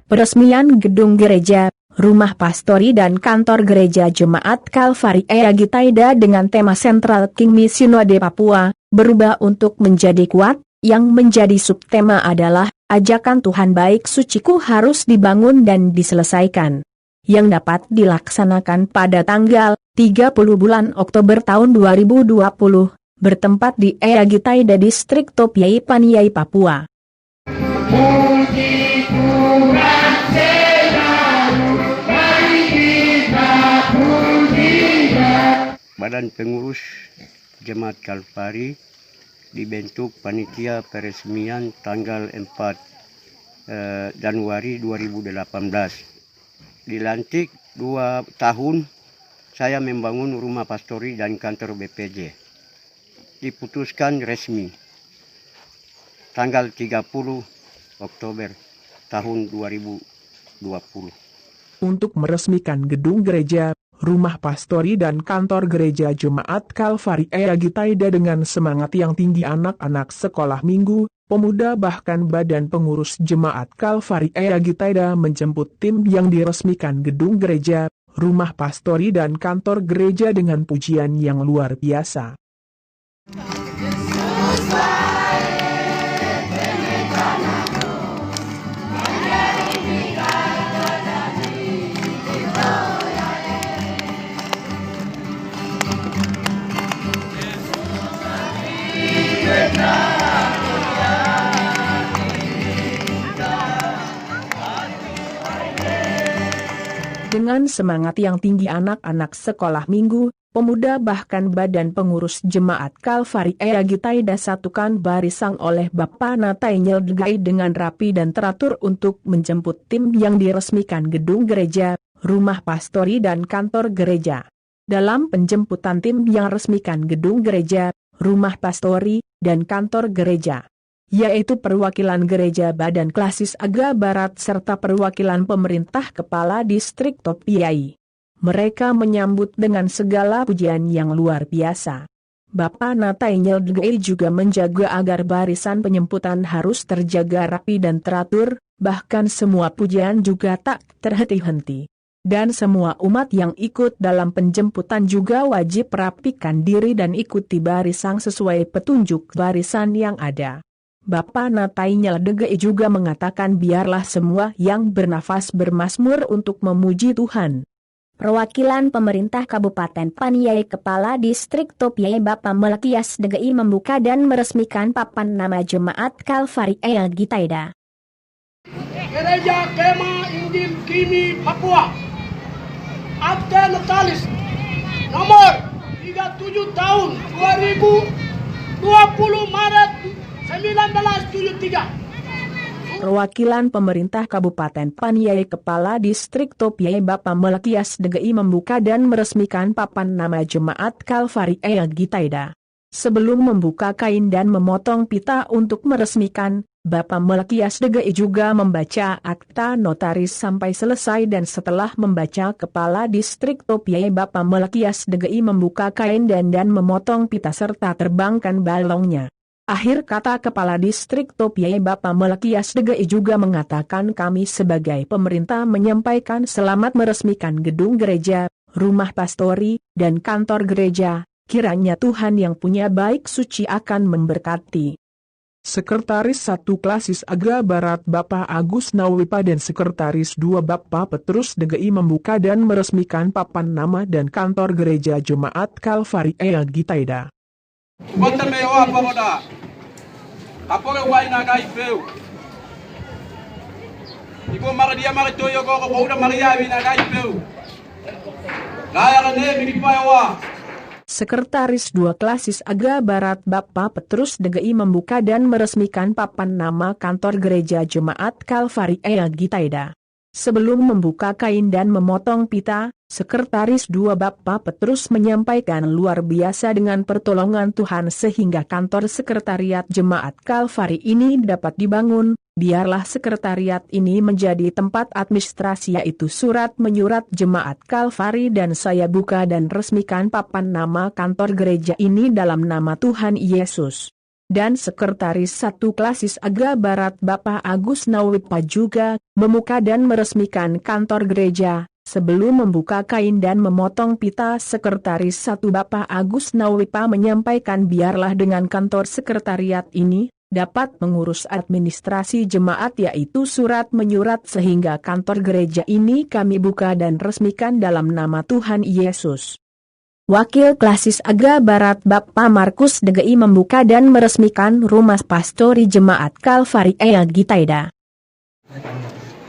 Peresmian gedung gereja, rumah pastori dan kantor gereja Jemaat Kalvari Eyagi Taida dengan tema sentral King Sinode Papua, berubah untuk menjadi kuat, yang menjadi subtema adalah, ajakan Tuhan baik suciku harus dibangun dan diselesaikan. Yang dapat dilaksanakan pada tanggal 30 bulan Oktober tahun 2020, bertempat di Eyagi Taida Distrik Topiai Paniai Papua. Badan Pengurus Jemaat Kalvari dibentuk panitia peresmian tanggal 4 Januari 2018. Dilantik 2 tahun saya membangun rumah pastori dan kantor BPJ. Diputuskan resmi tanggal 30 Oktober tahun 2020. Untuk meresmikan gedung gereja, rumah pastori dan kantor gereja Jemaat Kalvari Eyagi Taida dengan semangat yang tinggi, anak-anak sekolah minggu, pemuda bahkan badan pengurus Jemaat Kalvari Eyagi Taida menjemput tim yang diresmikan gedung gereja, rumah pastori dan kantor gereja dengan pujian yang luar biasa. Dengan semangat yang tinggi, anak-anak sekolah minggu, pemuda bahkan badan pengurus Jemaat Kalvari Eyagi Taida satukan barisan oleh Bapak Natai Nyeldegai dengan rapi dan teratur untuk menjemput tim yang diresmikan gedung gereja, rumah pastori dan kantor gereja. Dalam penjemputan tim yang resmikan gedung gereja, rumah pastori, dan kantor gereja, yaitu perwakilan gereja Badan Klasis Aga Barat serta perwakilan pemerintah kepala distrik Topiai. Mereka menyambut dengan segala pujian yang luar biasa. Bapak Natai Nyeldegai juga menjaga agar barisan penyemputan harus terjaga rapi dan teratur, bahkan semua pujian juga tak terhenti-henti. Dan semua umat yang ikut dalam penjemputan juga wajib merapikan diri dan ikuti barisan sesuai petunjuk barisan yang ada. Bapak Natai Nyeldegai juga mengatakan biarlah semua yang bernafas bermazmur untuk memuji Tuhan. Perwakilan pemerintah Kabupaten Paniai Kepala Distrik Topiai Bapak Melkias Degai membuka dan meresmikan papan nama Jemaat Kalvari Eyagi Taida. Gereja Kema Injil Kimi Papua, Akte Notaris nomor 37 tahun 2020 Maret 1973. Perwakilan pemerintah Kabupaten Paniai Kepala Distrik Topiai Bapak Melkias Degai membuka dan meresmikan papan nama Jemaat Kalvari Eyagi Taida. Sebelum membuka kain dan memotong pita untuk meresmikan, Bapak Melkias Degai juga membaca akta notaris sampai selesai dan setelah membaca Kepala Distrik Topiai Bapak Melkias Degai membuka kain dan memotong pita serta terbangkan balongnya. Akhir kata Kepala Distrik Topiai Bapak Melkias Degai juga mengatakan kami sebagai pemerintah menyampaikan selamat meresmikan gedung gereja, rumah pastori, dan kantor gereja, kiranya Tuhan yang punya baik suci akan memberkati. Sekretaris 1 Klasis Aga Barat Bapak Agus Nawipa dan Sekretaris 2 Bapak Petrus Degai membuka dan meresmikan papan nama dan kantor gereja Jemaat Kalvari Eyagi Taida. Kota mewa pamoda. Kapore wai nagai peu. Ibu maradia maritoyo ko udah maria nagai peu. Kaya ne minipawa. Sekretaris 2 Klasis Aga Barat Bapak Petrus Degai membuka dan meresmikan papan nama kantor gereja Jemaat Kalvari Eyagi Taida. Sebelum membuka kain dan memotong pita, Sekretaris 2 Bapak Petrus menyampaikan luar biasa dengan pertolongan Tuhan sehingga kantor sekretariat Jemaat Kalvari ini dapat dibangun. Biarlah sekretariat ini menjadi tempat administrasi yaitu surat menyurat Jemaat Kalvari dan saya buka dan resmikan papan nama kantor gereja ini dalam nama Tuhan Yesus. dan Sekretaris 1 Klasis Agra Barat Bapak Agus Nawipa juga membuka dan meresmikan kantor gereja. Sebelum membuka kain dan memotong pita, Sekretaris 1 Bapak Agus Nawipa menyampaikan biarlah dengan kantor sekretariat ini dapat mengurus administrasi jemaat, yaitu surat menyurat, sehingga kantor gereja ini kami buka dan resmikan dalam nama Tuhan Yesus. Wakil Klasis Agra Barat Bapak Markus DGI membuka dan meresmikan rumah pastori jemaat Kalvari Eyagi Taida.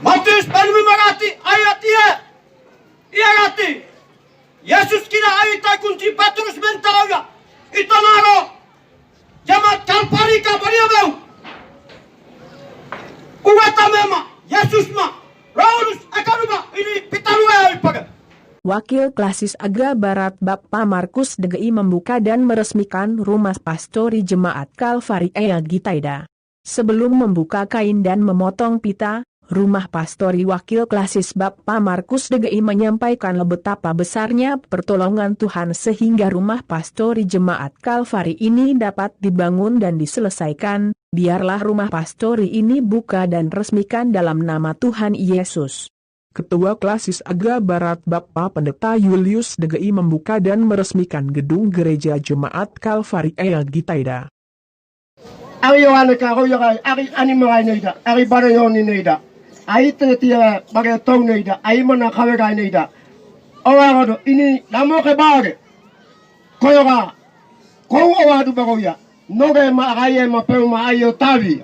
Matius Palmi Marati ayat ia rati Yesus kina ayat kunci Petrus mentaraga itanaro jemaat Kalvari ka bariabeu uwata mema Yesus ma Raulus akaruba ini pitalua ipaga. Wakil Klasis Agra Barat Bapak Markus DGI membuka dan meresmikan rumah pastori jemaat Kalvari Eyagi Taida. Sebelum membuka kain dan memotong pita, rumah pastori Wakil Klasis Bapak Markus DGI menyampaikan betapa besarnya pertolongan Tuhan sehingga rumah pastori jemaat Kalvari ini dapat dibangun dan diselesaikan. Biarlah rumah pastori ini buka dan resmikan dalam nama Tuhan Yesus. Ketua Klasis Agra Barat Bapak Pendeta Julius DGI membuka dan meresmikan gedung gereja jemaat Kalvari Eyagi Taida. Ari yohane ka roya ari animai neida ari barayoni neida ai tetia bagatong neida ai mana kawega neida awaro ini namo ke bare koyoga ko awadu bagoya noge ma aye ma pe ma ayo tavi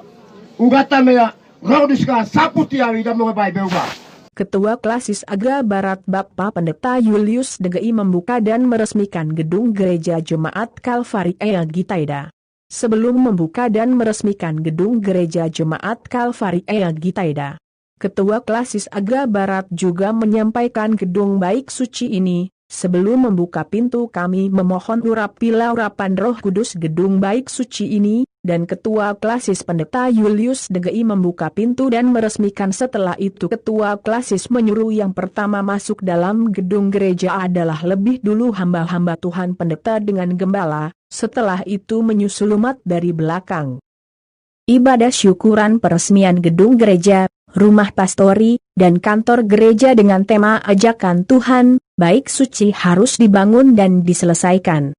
ungata mea rodiska saputi ari damo ke bai beuba. Ketua Klasis Agra Barat Bapak Pendeta Julius DGI membuka dan meresmikan gedung gereja jemaat Kalvari Eyagi Taida. Sebelum membuka dan meresmikan gedung gereja jemaat Kalvari Eyagi Taida, Ketua Klasis Agra Barat juga menyampaikan gedung baik suci ini. Sebelum membuka pintu kami memohon urapan Roh Kudus gedung baik suci ini, dan Ketua Klasis Pendeta Julius DGI membuka pintu dan meresmikan. Setelah itu Ketua Klasis menyuruh yang pertama masuk dalam gedung gereja adalah lebih dulu hamba-hamba Tuhan pendeta dengan gembala, setelah itu menyusul umat dari belakang. Ibadah syukuran peresmian gedung gereja, rumah pastori, dan kantor gereja dengan tema ajakan Tuhan, baik suci harus dibangun dan diselesaikan.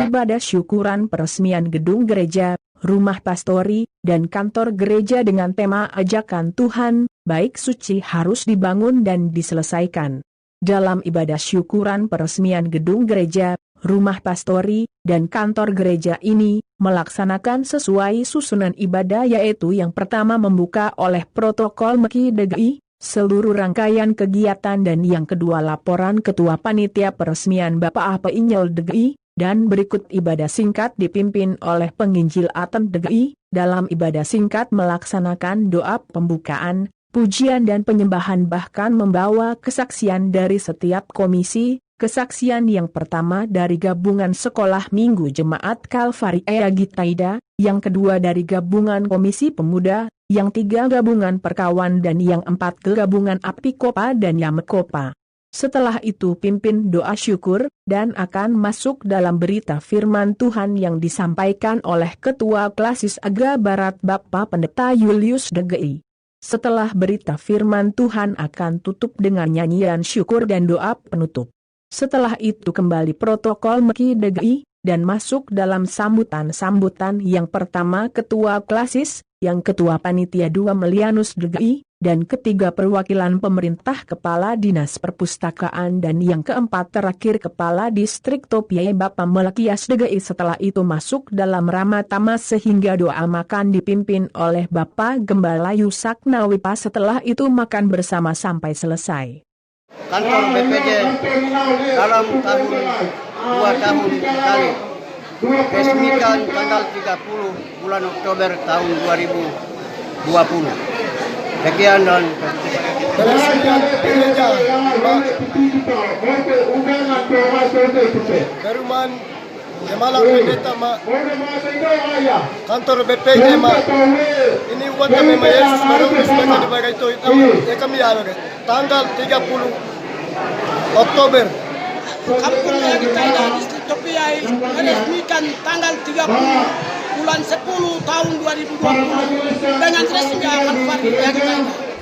Ibadah syukuran peresmian gedung gereja, rumah pastori, dan kantor gereja dengan tema ajakan Tuhan, baik suci harus dibangun dan diselesaikan. Dalam ibadah syukuran peresmian gedung gereja, rumah pastori, dan kantor gereja ini, melaksanakan sesuai susunan ibadah, yaitu yang pertama membuka oleh protokol Meki DGI, seluruh rangkaian kegiatan, dan yang kedua laporan Ketua Panitia Peresmian Bapak Inyel DGI, dan berikut ibadah singkat dipimpin oleh penginjil Aten DGI. Dalam ibadah singkat melaksanakan doa pembukaan, pujian dan penyembahan, bahkan membawa kesaksian dari setiap komisi. Kesaksian yang pertama dari Gabungan Sekolah Minggu Jemaat Kalvari Eyagi Taida, yang kedua dari Gabungan Komisi Pemuda, yang tiga Gabungan Perkawan, dan yang empat Gabungan Apikopa dan Yamekopa. Setelah itu pimpin doa syukur, dan akan masuk dalam berita firman Tuhan yang disampaikan oleh Ketua Klasis Agra Barat Bapak Pendeta Julius DGI. Setelah berita firman Tuhan akan tutup dengan nyanyian syukur dan doa penutup. Setelah itu kembali protokol Meki DGI, dan masuk dalam sambutan-sambutan. Yang pertama Ketua Klasis, yang Ketua Panitia 2 Melianus DGI, dan ketiga perwakilan pemerintah Kepala Dinas Perpustakaan, dan yang keempat terakhir Kepala Distrik Topie Bapak Melekias DGI. Setelah itu masuk dalam Ramatama sehingga doa makan dipimpin oleh Bapak Gembala Yusak Nawipa. Setelah itu makan bersama sampai selesai. Kantor BPJ dalam tahun 2 tahun sekali resmikan tanggal 30 bulan Oktober tahun 2020. Sekian dan Perumahan Malang pendeta kantor BPJ ini uang kami Yesus baru sebagai dibagai itu ya kami tanggal 30 Oktober. Kampung Eyagitaida distrik Topiai meresmikan tanggal 30 bulan 10 tahun 2020 dengan resminya Kalvari Eyagitaida.